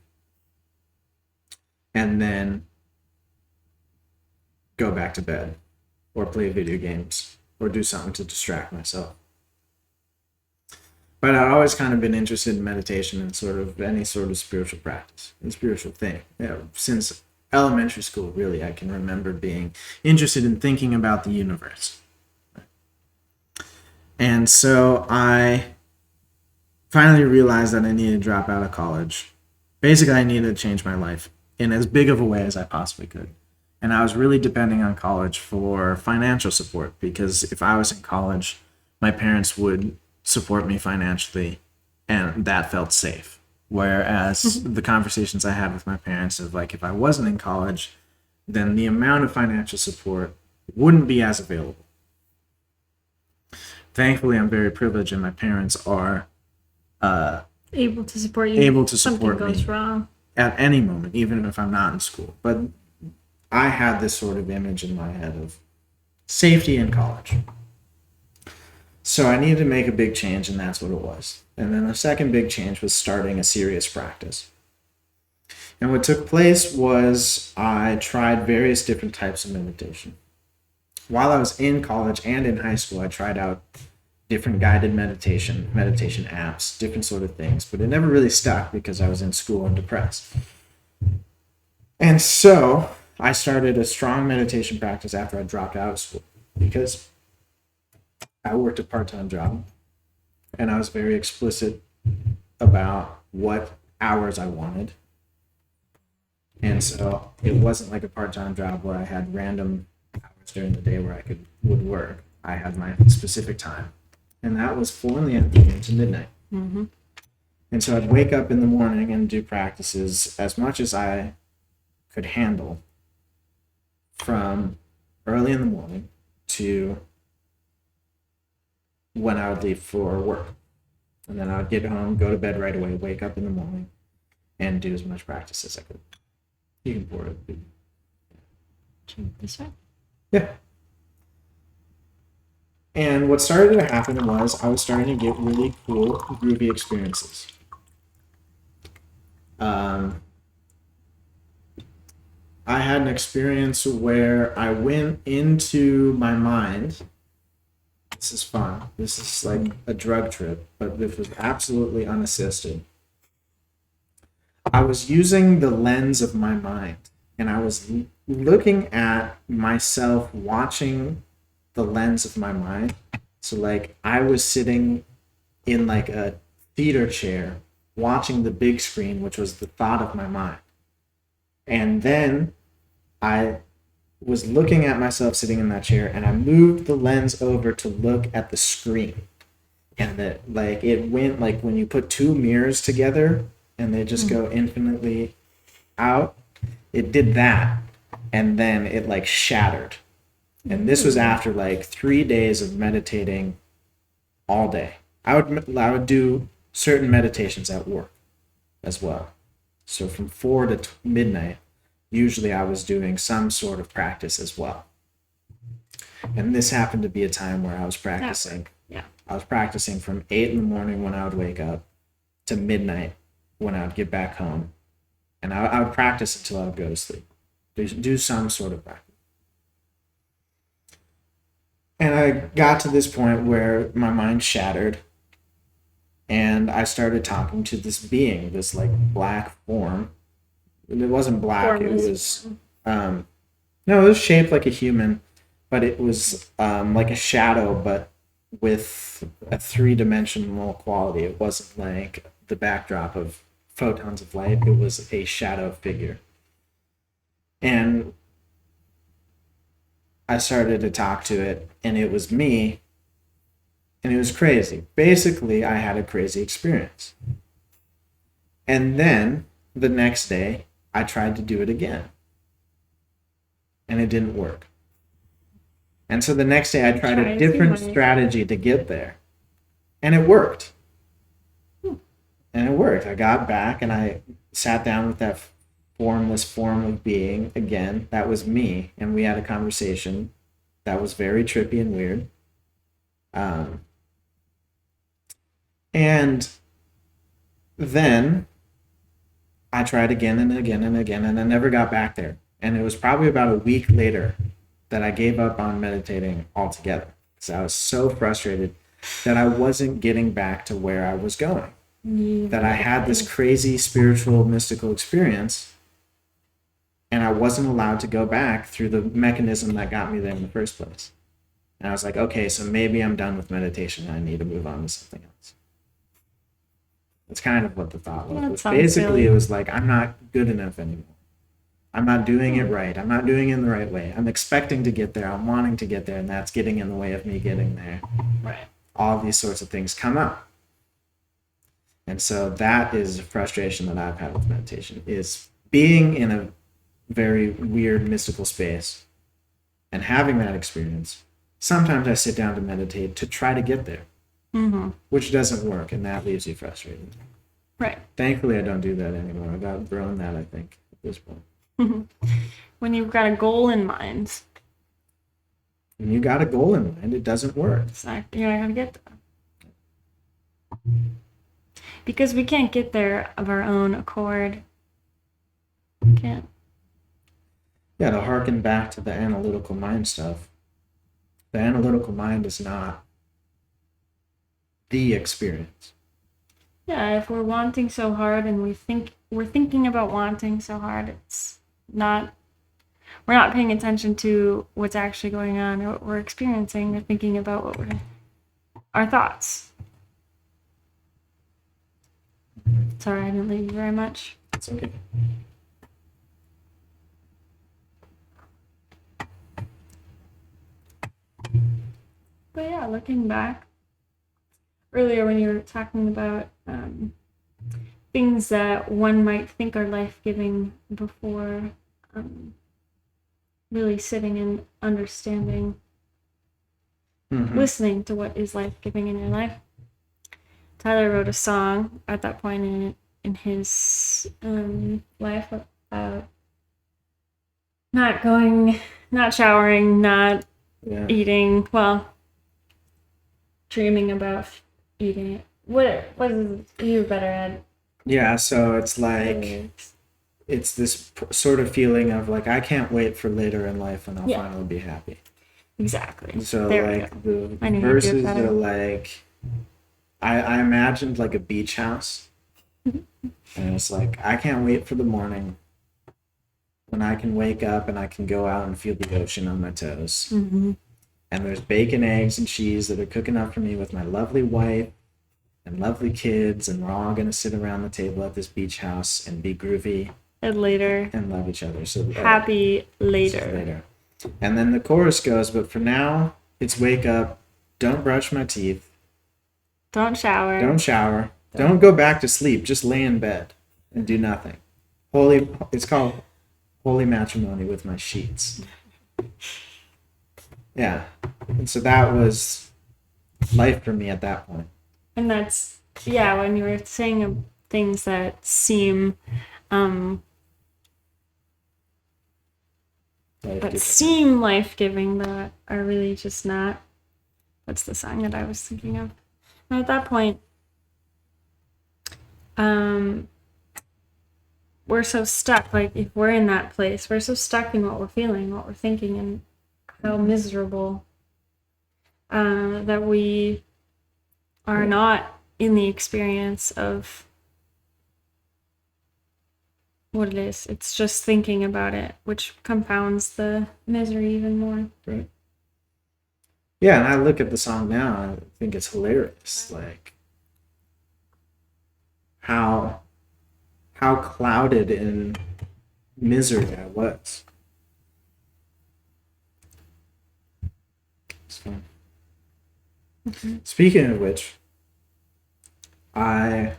And then go back to bed or play video games or do something to distract myself. But I've always kind of been interested in meditation and sort of any sort of spiritual practice and spiritual thing. Since elementary school, really, I can remember being interested in thinking about the universe. And so I finally realized that I needed to drop out of college. Basically, I needed to change my life in as big of a way as I possibly could. And I was really depending on college for financial support because if I was in college, my parents would support me financially and that felt safe. Whereas the conversations I had with my parents of like, if I wasn't in college, then the amount of financial support wouldn't be as available. Thankfully, I'm very privileged and my parents are
Able to support you.
able to support
Something goes
me
wrong.
at any moment, even if I'm not in school. But I had this sort of image in my head of safety in college. So I needed to make a big change, and that's what it was. And then the second big change was starting a serious practice. And what took place was I tried various different types of meditation. While I was in college and in high school, I tried out different guided meditation apps, different sort of things, but it never really stuck because I was in school and depressed. And so I started a strong meditation practice after I dropped out of school because I worked a part-time job and I was very explicit about what hours I wanted. And so it wasn't like a part-time job where I had random hours hours during the day where I would work. I had my specific time, and that was 4 in the afternoon to midnight.
Mm-hmm.
And so I'd wake up in the morning and do practices as much as I could handle from early in the morning to when I would leave for work. And then I would get home, go to bed right away, wake up in the morning, and do as much practice as I could. You can pour it.
This way.
Yeah. And what started to happen was I was starting to get really cool, groovy experiences. I had an experience where I went into my mind. This is fun. This is like a drug trip, but this was absolutely unassisted. I was using the lens of my mind, and I was looking at myself watching the lens of my mind. So like I was sitting in like a theater chair watching the big screen, which was the thought of my mind. And then I was looking at myself sitting in that chair, and I moved the lens over to look at the screen. And that like it went like when you put two mirrors together and they just go infinitely out, it did that. And then it like shattered. And this was after like 3 days of meditating all day. I would do certain meditations at work as well. So from 4 to midnight, usually I was doing some sort of practice as well. And this happened to be a time where I was practicing.
Yeah.
I was practicing from 8 in the morning when I would wake up to midnight when I would get back home. And I would practice until I would go to sleep. Do some sort of practice. And I got to this point where my mind shattered, and I started talking to this being, this like black form. It wasn't black. It was no, it was shaped like a human, but it was like a shadow, but with a 3-dimensional quality. It wasn't like the backdrop of photons of light. It was a shadow figure. And I started to talk to it, and it was me, and it was crazy. Basically, I had a crazy experience. And then the next day, I tried to do it again, and it didn't work. And so the next day, I tried a different strategy to get there, and it worked. And it worked. I got back, and I sat down with that formless form of being again. That was me, and we had a conversation that was very trippy and weird. And then I tried again and again and again, and I never got back there. And it was probably about a week later that I gave up on meditating altogether, because I was so frustrated that I wasn't getting back to where I was going. That I had this crazy spiritual mystical experience, and I wasn't allowed to go back through the mechanism that got me there in the first place. And I was like, okay, so maybe I'm done with meditation and I need to move on to something else. That's kind of what the thought was. Basically, it was like, I'm not good enough anymore. I'm not doing it right. I'm not doing it in the right way. I'm expecting to get there. I'm wanting to get there, and that's getting in the way of me getting there.
Right.
All these sorts of things come up. And so that is a frustration that I've had with meditation, is being in a very weird mystical space and having that experience. Sometimes I sit down to meditate to try to get there, which doesn't work, and that leaves you frustrated.
Right.
Thankfully, I don't do that anymore. I've outgrown that, I think, at this point.
When you've got a goal in mind.
When you got a goal in mind, it doesn't work.
You're not going to get there. Because we can't get there of our own accord. We can't.
Yeah, to harken back to the analytical mind stuff. The analytical mind is not the experience.
Yeah, if we're wanting so hard and we're thinking about wanting so hard, we're not paying attention to what's actually going on or what we're experiencing. We're thinking about our thoughts. Sorry, I didn't leave you very much.
It's okay.
But yeah, looking back, earlier when you were talking about things that one might think are life-giving before really sitting and understanding, listening to what is life-giving in your life. Tyler wrote a song at that point in his life about not showering, not eating, well, dreaming about eating it. What is you better at?
Yeah, so it's like it's this sort of feeling of like I can't wait for later in life when I'll finally be happy.
Exactly.
So
there
like the verses are like I imagined like a beach house. And it's like I can't wait for the morning when I can wake up and I can go out and feel the ocean on my toes.
Mm-hmm.
And there's bacon, eggs, and cheese that are cooking up for me with my lovely wife and lovely kids, and we're all gonna sit around the table at this beach house and be groovy
and later
and love each other. So
happy later.
And then the chorus goes, but for now, it's wake up, don't brush my teeth,
don't shower,
don't go back to sleep, just lay in bed and do nothing. It's called holy matrimony with my sheets. Yeah. And so that was life for me at that point.
And that's, when you were saying things that seem life-giving that are really just not. What's the song that I was thinking of? And at that point, we're so stuck. Like, if we're in that place, we're so stuck in what we're feeling, what we're thinking, and how miserable that we are not in the experience of what it is. It's just thinking about it, which compounds the misery even more.
Right. Yeah, and I look at the song now, I think it's hilarious. Like how clouded in misery I was. It's fun. Mm-hmm. Speaking of which, I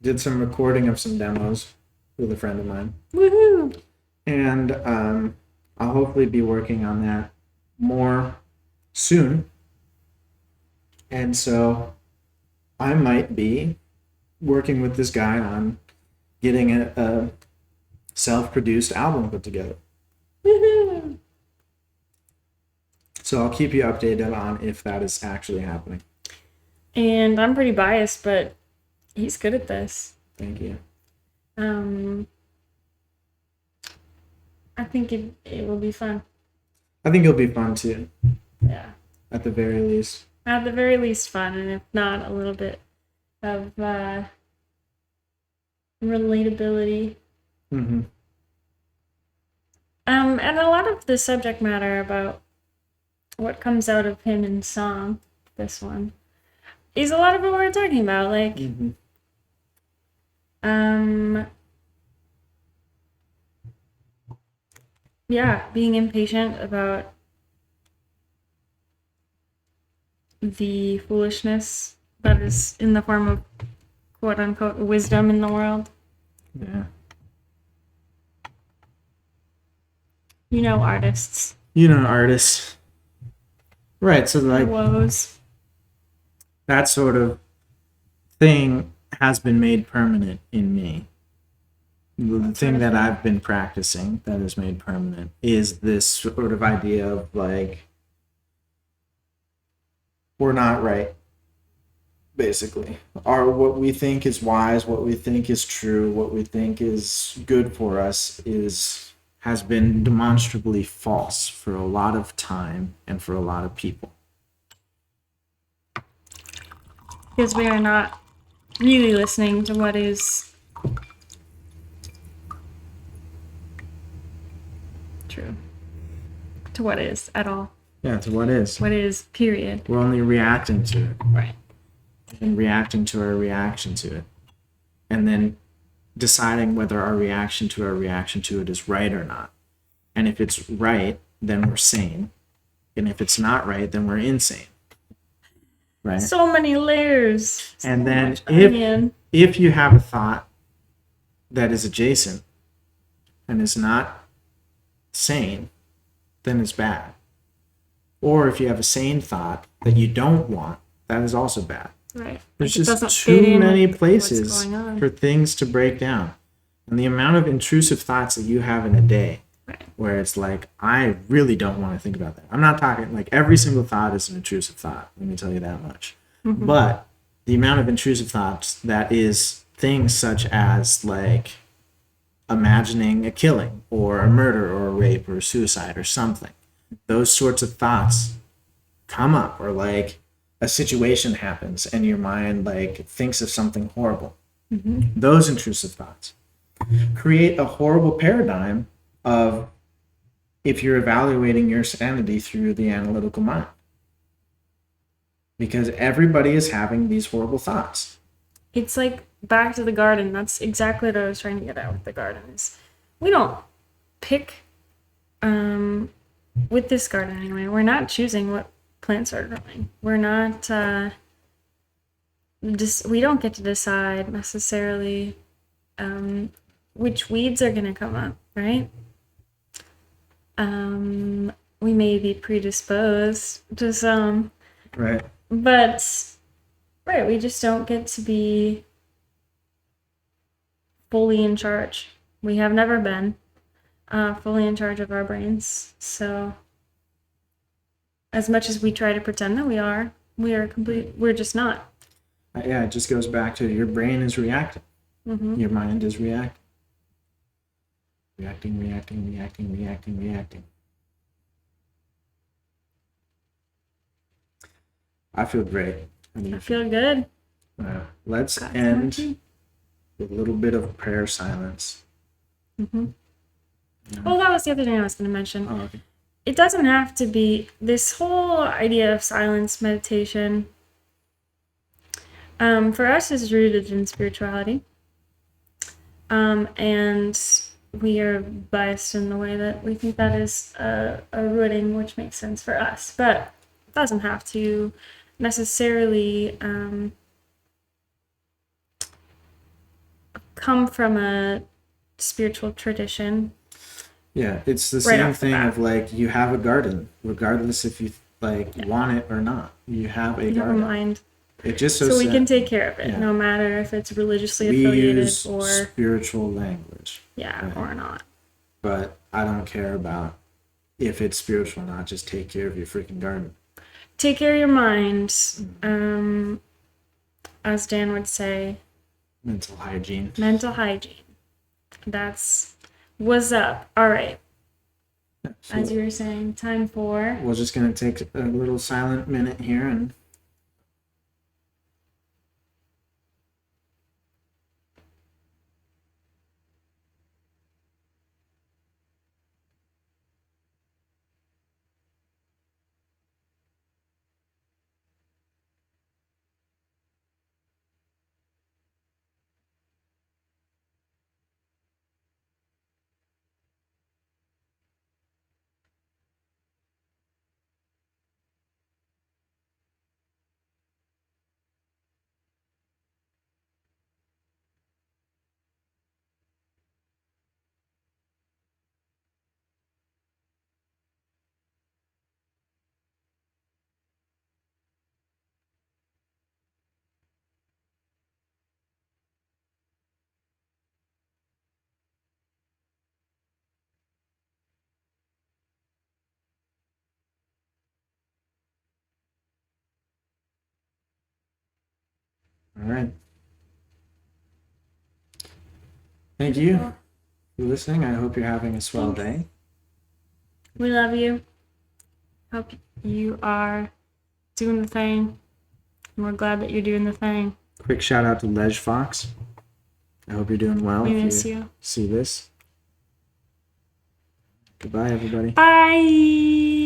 did some recording of some demos with a friend of mine.
Woohoo!
And I'll hopefully be working on that more soon. And so I might be working with this guy on getting a self-produced album put together.
Woohoo!
So I'll keep you updated on if that is actually happening.
And I'm pretty biased, but he's good at this.
Thank you.
I think it will be fun.
I think it'll be fun too.
Yeah.
At the very least.
At the very least fun, and if not, a little bit of relatability.
Mm-hmm.
And a lot of the subject matter about what comes out of him in song, this one, is a lot of what we're talking about. Like, being impatient about the foolishness that is in the form of quote unquote wisdom in the world.
Yeah.
Artists.
Artists. Right, so like
woes.
That sort of thing has been made permanent in me. The thing that I've been practicing that is made permanent is this sort of idea of like we're not right, basically. What we think is wise, what we think is true, what we think is good for us has been demonstrably false for a lot of time and for a lot of people.
Because we are not really listening to what is true. To what is at all.
Yeah, to what is.
What is, period.
We're only reacting to it.
Right.
And reacting to our reaction to it. And then deciding whether our reaction to it is right or not. And if it's right, then we're sane. And if it's not right, then we're insane. right?
So many layers.
And
So
then
much onion.
if you have a thought that is adjacent and is not sane, then it's bad. Or if you have a sane thought that you don't want, that is also bad.
Right.
There's
Like, it doesn't
just
fit
too
in
many
with
places
what's going on.
for things to break down. And the amount of intrusive thoughts that you have in a day,
Right.
where it's like, I really don't want to think about that. I'm not talking like every single thought is an intrusive thought. Let me tell you that much.
Mhm.
But the amount of intrusive thoughts that is things such as like imagining a killing or a murder or a rape or a suicide or something, those sorts of thoughts come up, or like a situation happens and your mind like thinks of something horrible.
Mhm.
Those intrusive thoughts create a horrible paradigm of if you're evaluating your sanity through the analytical mind, because everybody is having these horrible thoughts.
It's like back to the garden. That's exactly what I was trying to get at with the gardens. We don't pick, with this garden anyway, we're not choosing what plants are growing. We're not, we don't get to decide necessarily which weeds are going to come up, right? We may be predisposed to some,
Right.
but right, we just don't get to be fully in charge. We have never been fully in charge of our brains. So as much as we try to pretend that we are we're just not.
Yeah, it just goes back to your brain is reacting.
Mm-hmm.
Your mind is reacting. Reacting. I feel great.
I feel good.
Let's
Got
end
some
with a little bit of prayer silence.
Mm-hmm. Oh, that was the other thing I was going to mention.
Oh, okay.
It doesn't have to be this whole idea of silence meditation. For us, is rooted in spirituality, and we are biased in the way that we think that is a rooting, which makes sense for us, but it doesn't have to necessarily come from a spiritual tradition.
Yeah, it's the
Right
same
off the
thing
bat.
of like you have a garden, regardless if you like want it or not. You have a
Never
garden.
mind.
It just
So we can take care of it,
yeah.
no matter if it's religiously
we
affiliated
use
or
spiritual language,
yeah, or not.
but I don't care about if it's spiritual or not. Just take care of your freaking garden.
Take care of your mind. As Dan would say,
Mental hygiene.
mental hygiene. That's what's up. All right.
So
As you were saying, time for
we're just gonna take a little silent minute here and all right. Thank you for listening. I hope you're having a swell day.
we love you. Hope you are doing the thing. And we're glad that you're doing the thing.
Quick shout out to Ledge Fox. I hope you're doing well.
We
if
miss
you
you.
see this. Goodbye, everybody.
Bye.